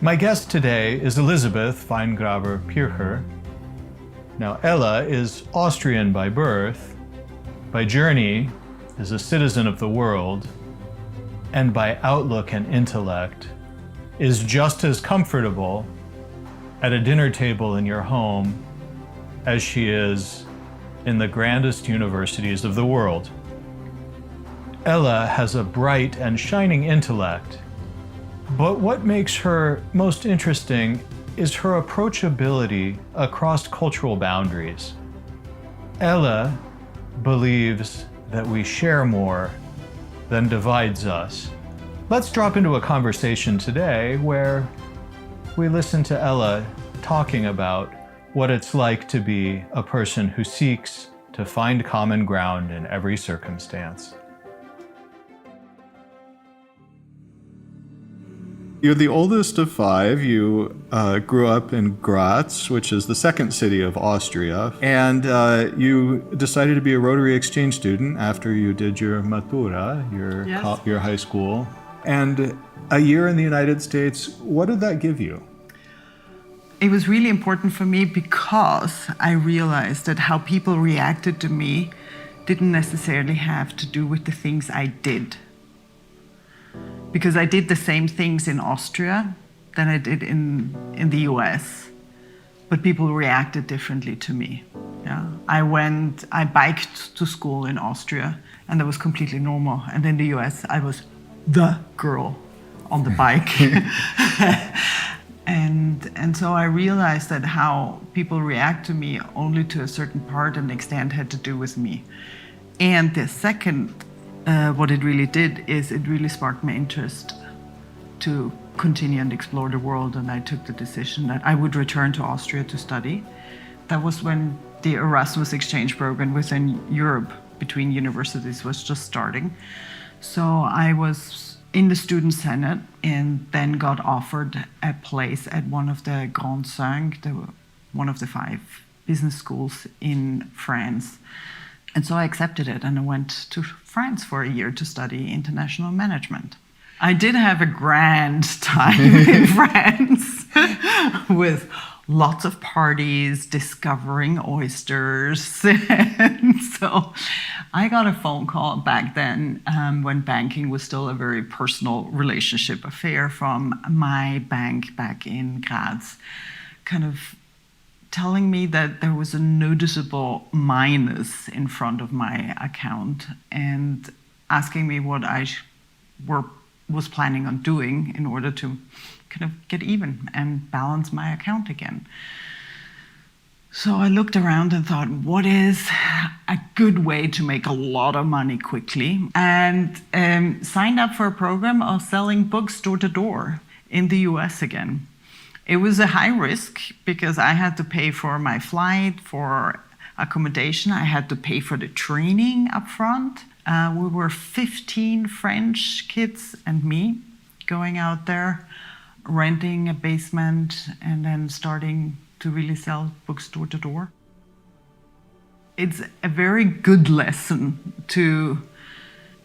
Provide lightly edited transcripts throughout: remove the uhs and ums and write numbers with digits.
My guest today is Elisabeth Weingraber Pircher. Now, Ella is Austrian by birth, by journey is a citizen of the world, and by outlook and intellect is just as comfortable at a dinner table in your home as she is in the grandest universities of the world. Ella has a bright and shining intellect, but what makes her most interesting is her approachability across cultural boundaries. Ella believes that we share more than divides us. Let's drop into a conversation today where we listen to Ella talking about what it's like to be a person who seeks to find common ground in every circumstance. You're the oldest of five. You grew up in Graz, which is the second city of Austria, and you decided to be a Rotary exchange student after you did your matura, your high school. And a year in the United States, what did that give you? It was really important for me because I realized that how people reacted to me didn't necessarily have to do with the things I did. Because I did the same things in Austria than I did in the US, but people reacted differently to me. Yeah. I biked to school in Austria, and that was completely normal. And in the US, I was the girl on the bike. And so I realized that how people react to me only to a certain part and extent had to do with me. And the second, what it really did is it really sparked my interest to continue and explore the world, and I took the decision that I would return to Austria to study. That was when the Erasmus exchange program within Europe between universities was just starting. So I was in the student senate and then got offered a place at one of the Grand Cinq, one of the 5 business schools in France. And so I accepted it and I went to France for a year to study international management. I did have a grand time in France with lots of parties, discovering oysters. And so I got a phone call back then when banking was still a very personal relationship affair from my bank back in Graz, kind of telling me that there was a noticeable minus in front of my account and asking me what I was planning on doing in order to kind of get even and balance my account again. So I looked around and thought, what is a good way to make a lot of money quickly? And signed up for a program of selling books door to door in the US again. It was a high risk because I had to pay for my flight, for accommodation. I had to pay for the training up front. We were 15 French kids and me going out there, renting a basement and then starting to really sell books door to door. It's a very good lesson to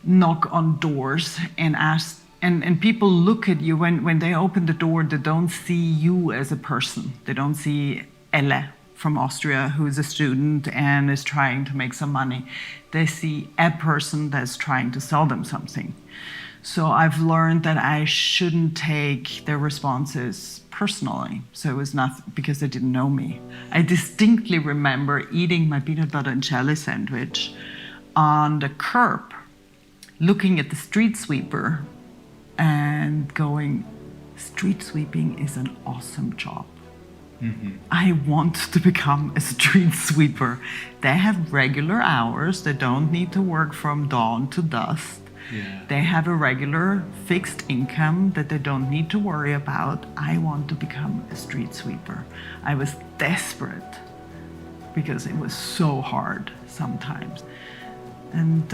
knock on doors and ask. And people look at you when they open the door, they don't see you as a person. They don't see Elle from Austria who is a student and is trying to make some money. They see a person that's trying to sell them something. So I've learned that I shouldn't take their responses personally. So it was not because they didn't know me. I distinctly remember eating my peanut butter and jelly sandwich on the curb, looking at the street sweeper and going, street sweeping is an awesome job. Mm-hmm. I want to become a street sweeper. They have regular hours. They don't need to work from dawn to dusk. Yeah. They have a regular fixed income that they don't need to worry about. I want to become a street sweeper. I was desperate because it was so hard sometimes. And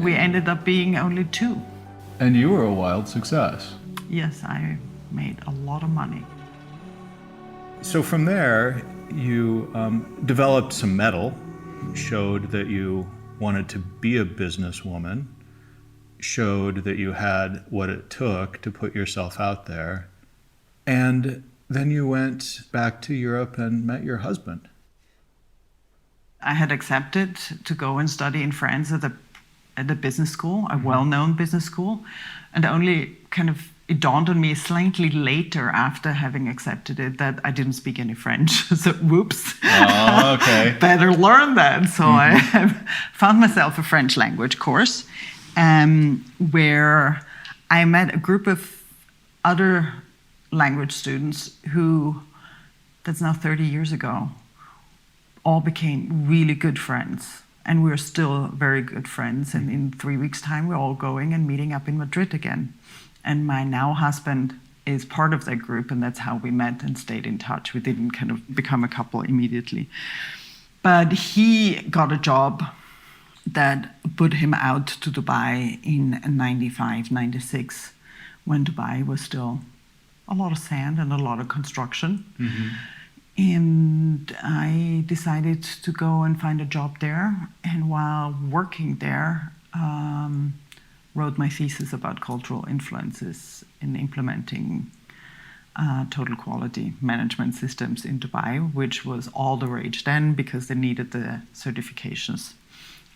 we ended up being only 2. And you were a wild success. Yes, I made a lot of money. So from there, you developed some mettle, showed that you wanted to be a businesswoman, showed that you had what it took to put yourself out there. And then you went back to Europe and met your husband. I had accepted to go and study in France at a business school, a well-known business school, and only it dawned on me slightly later after having accepted it that I didn't speak any French. So whoops. Oh, okay. Better learn that. So I found myself a French language course where I met a group of other language students who, that's now 30 years ago, all became really good friends. And we're still very good friends. And in 3 weeks' time, we're all going and meeting up in Madrid again. And my now husband is part of that group, and that's how we met and stayed in touch. We didn't become a couple immediately. But he got a job that put him out to Dubai in 95, 96, when Dubai was still a lot of sand and a lot of construction. Mm-hmm. And I decided to go and find a job there. And while working there, wrote my thesis about cultural influences in implementing total quality management systems in Dubai, which was all the rage then because they needed the certifications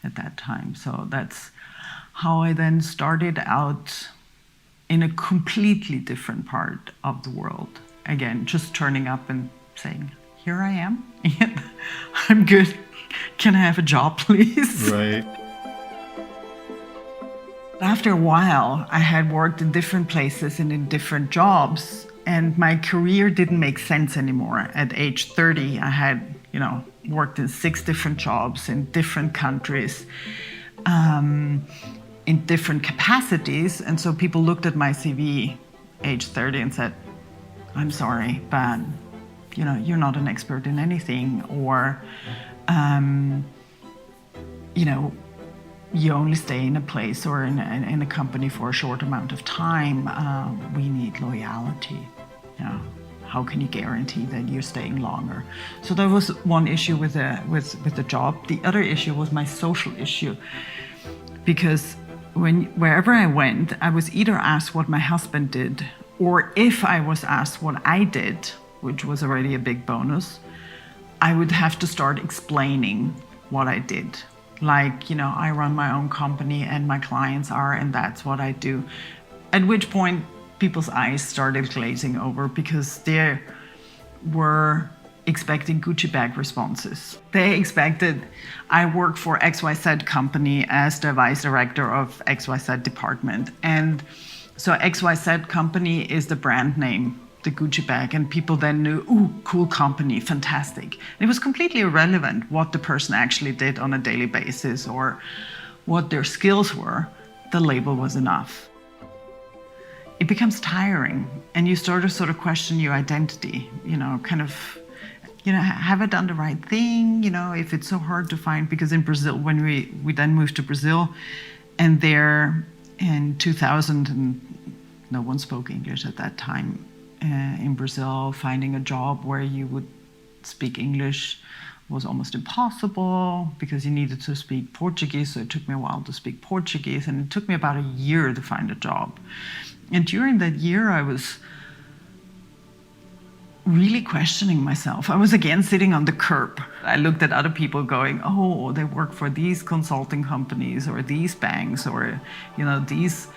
at that time. So that's how I then started out in a completely different part of the world. Again, just turning up and saying, here I am, I'm good. Can I have a job, please? Right. After a while, I had worked in different places and in different jobs, and my career didn't make sense anymore. At age 30, I had, worked in 6 different jobs in different countries, in different capacities. And so people looked at my CV, age 30, and said, I'm sorry, but you're not an expert in anything, or, you only stay in a place or in a company for a short amount of time. We need loyalty. How can you guarantee that you're staying longer? So that was one issue with the job. The other issue was my social issue, because wherever I went, I was either asked what my husband did, or if I was asked what I did, which was already a big bonus, I would have to start explaining what I did. Like, I run my own company and my clients are, and that's what I do. At which point, people's eyes started glazing over because they were expecting Gucci bag responses. They expected I work for XYZ company as the vice director of XYZ department. And so XYZ company is the brand name, the Gucci bag, and people then knew, ooh, cool company, fantastic. And it was completely irrelevant what the person actually did on a daily basis or what their skills were. The label was enough. It becomes tiring, and you start to sort of question your identity, have I done the right thing? If it's so hard to find, because in Brazil, when we then moved to Brazil, and there in 2000, and no one spoke English at that time, in Brazil, finding a job where you would speak English was almost impossible because you needed to speak Portuguese. So it took me a while to speak Portuguese, and it took me about a year to find a job. And during that year, I was really questioning myself. I was again sitting on the curb. I looked at other people going, oh, they work for these consulting companies or these banks or, these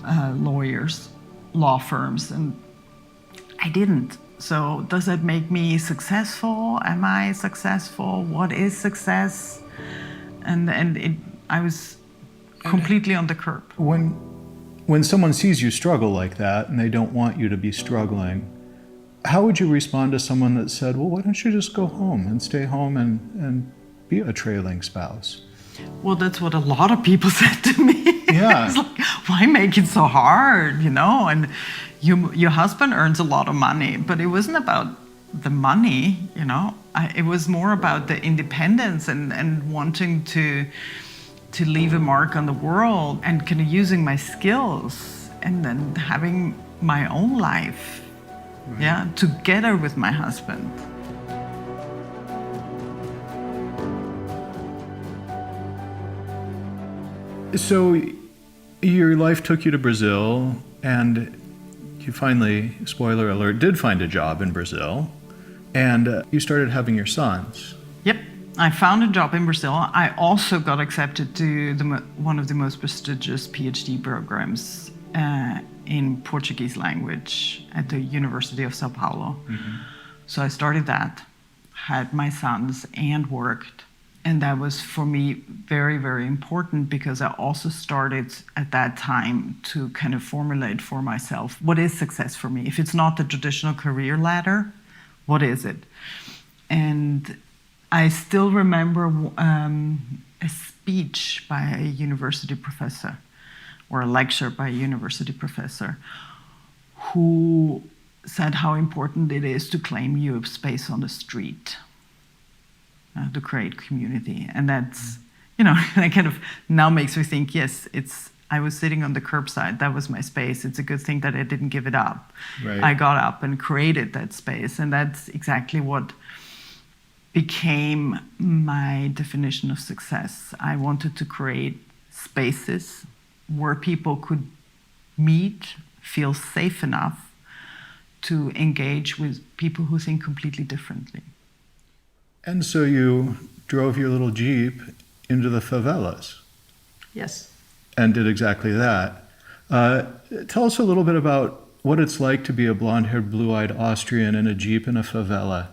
lawyers, law firms. And I didn't. So does that make me successful? Am I successful? What is success? I was completely on the curb. When someone sees you struggle like that and they don't want you to be struggling, how would you respond to someone that said, well, why don't you just go home and stay home and be a trailing spouse? Well, that's what a lot of people said to me. Yeah. It's like, why make it so hard, And your husband earns a lot of money, but it wasn't about the money, it was more about the independence and wanting to leave a mark on the world and kind of using my skills and then having my own life, right. Together with my husband. So your life took you to Brazil, and you finally, spoiler alert, did find a job in Brazil, and you started having your sons. Yep, I found a job in Brazil. I also got accepted to one of the most prestigious PhD programs in Portuguese language at the University of Sao Paulo. Mm-hmm. So I started that, had my sons, and worked. And that was for me very, very important, because I also started at that time to kind of formulate for myself, what is success for me? If it's not the traditional career ladder, what is it? And I still remember a speech by a university professor, or a lecture by a university professor, who said how important it is to claim your space on the street. To create community. And that's, that kind of now makes me think, yes, I was sitting on the curbside, that was my space. It's a good thing that I didn't give it up. Right. I got up and created that space, and that's exactly what became my definition of success. I wanted to create spaces where people could meet, feel safe enough to engage with people who think completely differently. And so you drove your little Jeep into the favelas. Yes. And did exactly that. Tell us a little bit about what it's like to be a blonde-haired, blue-eyed Austrian in a Jeep in a favela,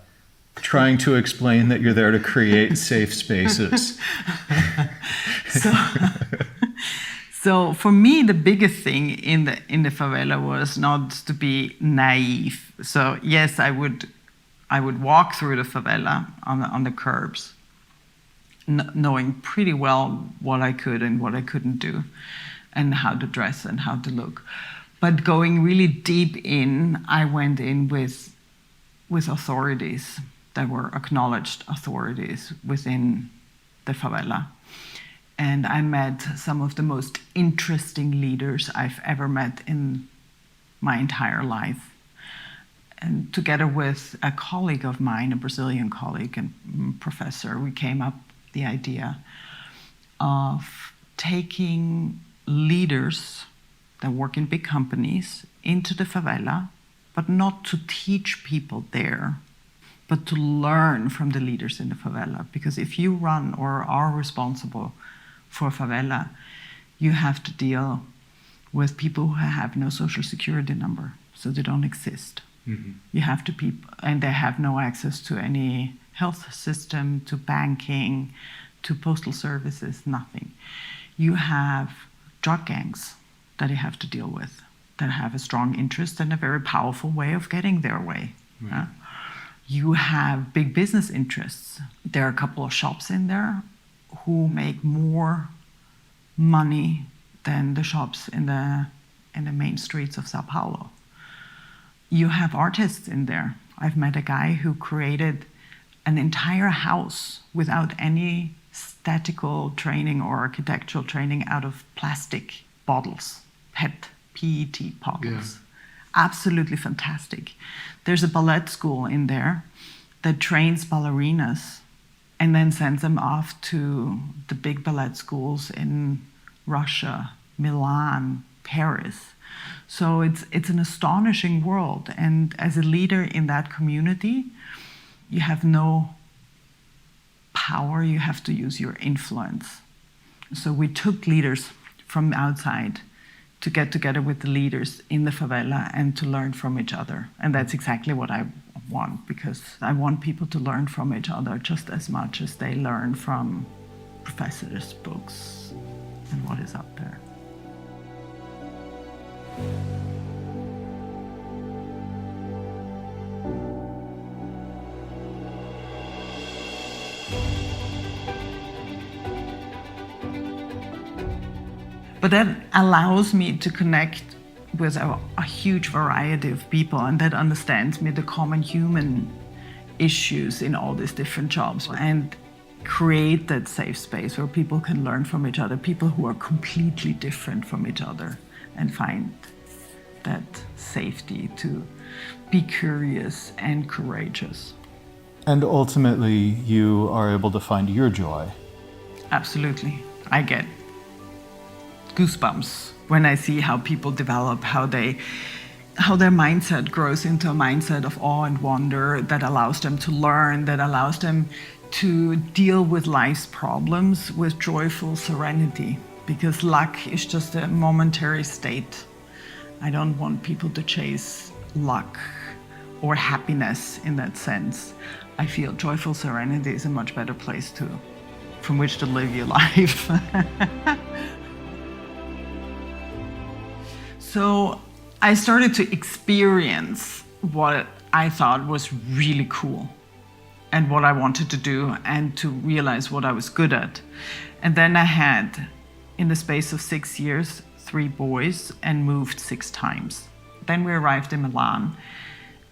trying to explain that you're there to create safe spaces. So for me, the biggest thing in the favela was not to be naive. So yes, I would walk through the favela on the curbs, knowing pretty well what I could and what I couldn't do, and how to dress and how to look. But going really deep in, I went in with authorities that were acknowledged authorities within the favela. And I met some of the most interesting leaders I've ever met in my entire life. And together with a colleague of mine, a Brazilian colleague and professor, we came up with the idea of taking leaders that work in big companies into the favela, but not to teach people there, but to learn from the leaders in the favela. Because if you run or are responsible for a favela, you have to deal with people who have no social security number, so they don't exist. Mm-hmm. You have to and they have no access to any health system, to banking, to postal services, nothing. You have drug gangs that you have to deal with, that have a strong interest and a very powerful way of getting their way. Right. You have big business interests. There are a couple of shops in there who make more money than the shops in the main streets of Sao Paulo. You have artists in there. I've met a guy who created an entire house without any statical training or architectural training out of plastic bottles, PET bottles. Yeah. Absolutely fantastic. There's a ballet school in there that trains ballerinas and then sends them off to the big ballet schools in Russia, Milan, Paris. So it's an astonishing world. And as a leader in that community, you have no power, you have to use your influence. So we took leaders from outside to get together with the leaders in the favela and to learn from each other. And that's exactly what I want, because I want people to learn from each other just as much as they learn from professors' books and what is out there. But that allows me to connect with a huge variety of people, and that understands me the common human issues in all these different jobs, and create that safe space where people can learn from each other, people who are completely different from each other, and find that safety to be curious and courageous. And ultimately, you are able to find your joy. Absolutely. I get goosebumps when I see how people develop, how they how their mindset grows into a mindset of awe and wonder that allows them to learn, that allows them to deal with life's problems with joyful serenity, because luck is just a momentary state. I don't want people to chase luck or happiness in that sense. I feel joyful serenity is a much better place from which to live your life. So I started to experience what I thought was really cool and what I wanted to do, and to realize what I was good at. And then I had, in the space of 6 years, 3 boys and moved 6 times. Then we arrived in Milan,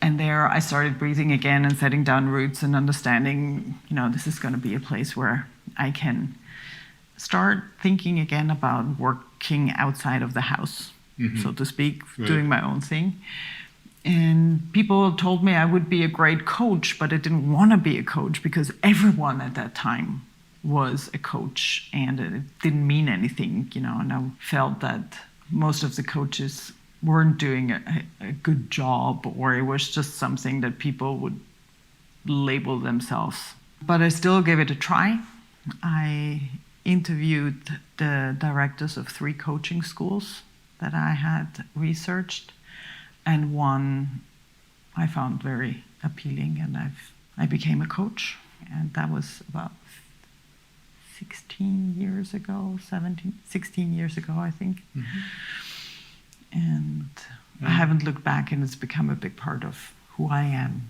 and there I started breathing again and setting down roots and understanding, this is going to be a place where I can start thinking again about working outside of the house, so to speak, doing my own thing. And people told me I would be a great coach, but I didn't want to be a coach because everyone at that time was a coach, and it didn't mean anything, and I felt that most of the coaches weren't doing a good job, or it was just something that people would label themselves. But I still gave it a try. I interviewed the directors of 3 coaching schools that I had researched, and one I found very appealing, and I became a coach, and that was about 16 years ago, 16 years ago, I think. And I haven't looked back, and it's become a big part of who I am.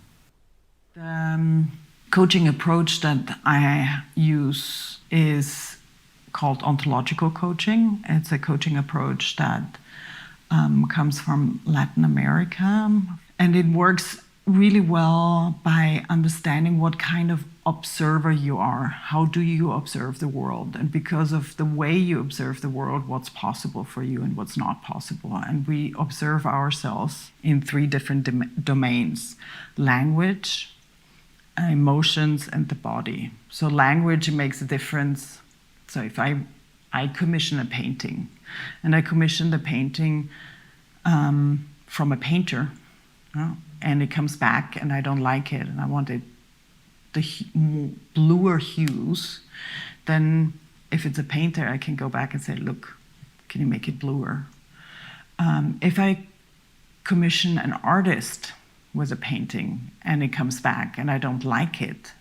The coaching approach that I use is called ontological coaching. It's a coaching approach that comes from Latin America, and it works really well by understanding what kind of observer you are. How do you observe the world? And because of the way you observe the world, what's possible for you and what's not possible. And we observe ourselves in 3 different domains: language, emotions, and the body. So language makes a difference. So if I commission a painting, and I commission the painting from a painter, and it comes back and I don't like it, and I want it the bluer hues, then if it's a painter, I can go back and say, look, can you make it bluer? If I commission an artist with a painting and it comes back and I don't like it,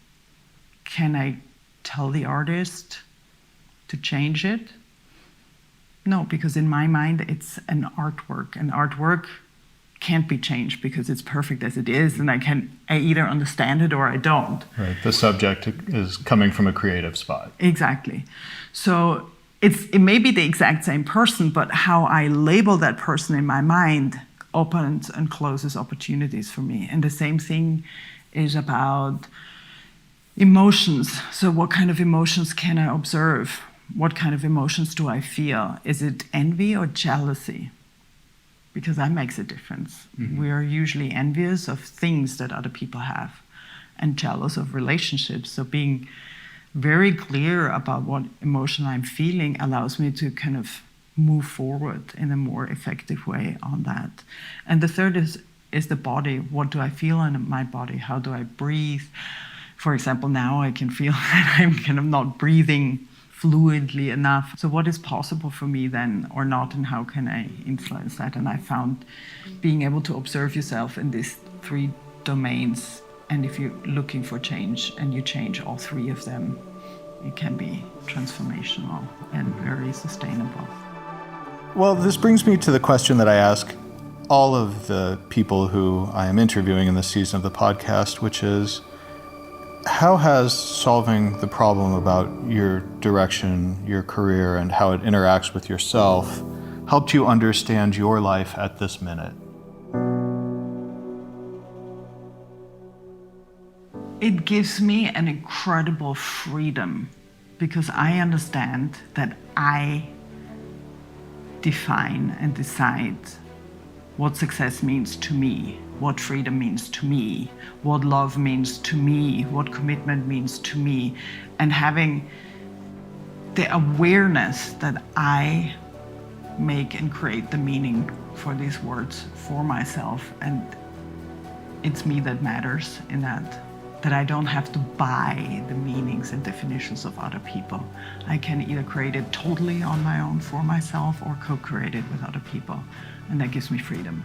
can I tell the artist to change it? No, because in my mind, it's an artwork. An artwork can't be changed because it's perfect as it is, and I either understand it or I don't. Right. The subject is coming from a creative spot. Exactly. So it may be the exact same person, but how I label that person in my mind opens and closes opportunities for me. And the same thing is about emotions. So what kind of emotions can I observe? What kind of emotions do I feel? Is it envy or jealousy? Because that makes a difference. We are usually envious of things that other people have and jealous of relationships. So being very clear about what emotion I'm feeling allows me to kind of move forward in a more effective way on that. And the third is the body. What do I feel in my body? How do I breathe? For example, now I can feel that I'm kind of not breathing fluidly enough. So what is possible for me then or not, and how can I influence that? And I found being able to observe yourself in these 3 domains, and if you're looking for change and you change all 3 of them, it can be transformational and very sustainable. Well, this brings me to the question that I ask all of the people who I am interviewing in this season of the podcast, which is, how has solving the problem about your direction, your career, and how it interacts with yourself helped you understand your life at this minute? It gives me an incredible freedom because I understand that I define and decide what success means to me, what freedom means to me, what love means to me, what commitment means to me, and having the awareness that I make and create the meaning for these words for myself, and it's me that matters in that I don't have to buy the meanings and definitions of other people. I can either create it totally on my own for myself or co-create it with other people, and that gives me freedom.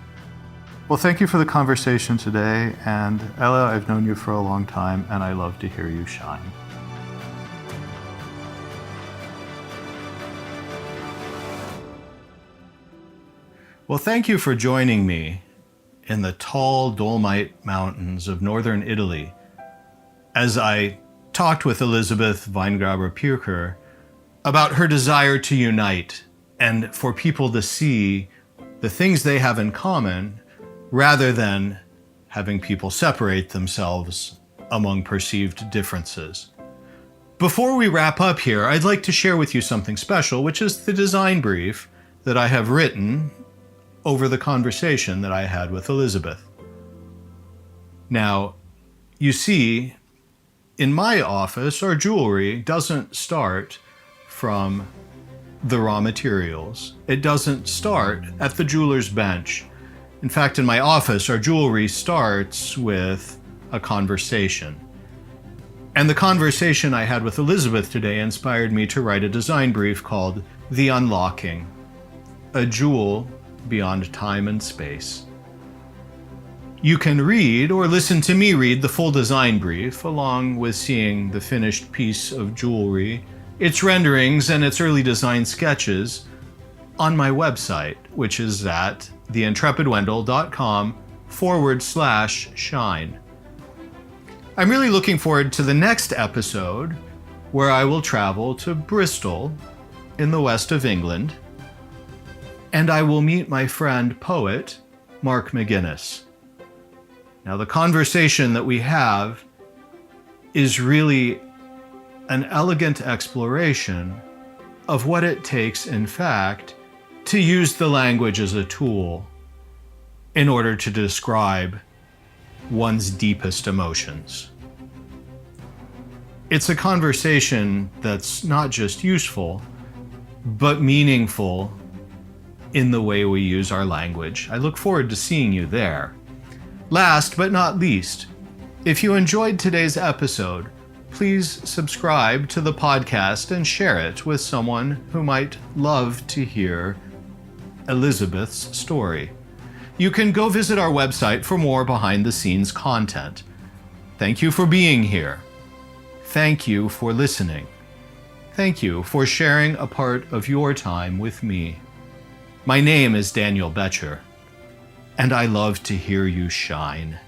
Well, thank you for the conversation today, and Ella, I've known you for a long time, and I love to hear you shine. Well, thank you for joining me in the tall Dolomite Mountains of northern Italy as I talked with Elisabeth Weingraber Pircher about her desire to unite and for people to see the things they have in common rather than having people separate themselves among perceived differences. Before we wrap up here, I'd like to share with you something special, which is the design brief that I have written over the conversation that I had with Elisabeth. Now, you see, in my office, our jewelry doesn't start from the raw materials. It doesn't start at the jeweler's bench. In fact, in my office, our jewelry starts with a conversation. And the conversation I had with Elisabeth today inspired me to write a design brief called The Unlocking, a jewel beyond time and space. You can read or listen to me read the full design brief, along with seeing the finished piece of jewelry, its renderings, and its early design sketches on my website, which is at theintrepidwendell.com/shine. I'm really looking forward to the next episode, where I will travel to Bristol in the west of England, and I will meet my friend poet Mark McGuinness. Now, the conversation that we have is really an elegant exploration of what it takes, in fact, to use the language as a tool in order to describe one's deepest emotions. It's a conversation that's not just useful, but meaningful in the way we use our language. I look forward to seeing you there. Last but not least, if you enjoyed today's episode, please subscribe to the podcast and share it with someone who might love to hear Elisabeth's story. You can go visit our website for more behind-the-scenes content. Thank you for being here. Thank you for listening. Thank you for sharing a part of your time with me. My name is Daniel Boettcher, and I love to hear you shine.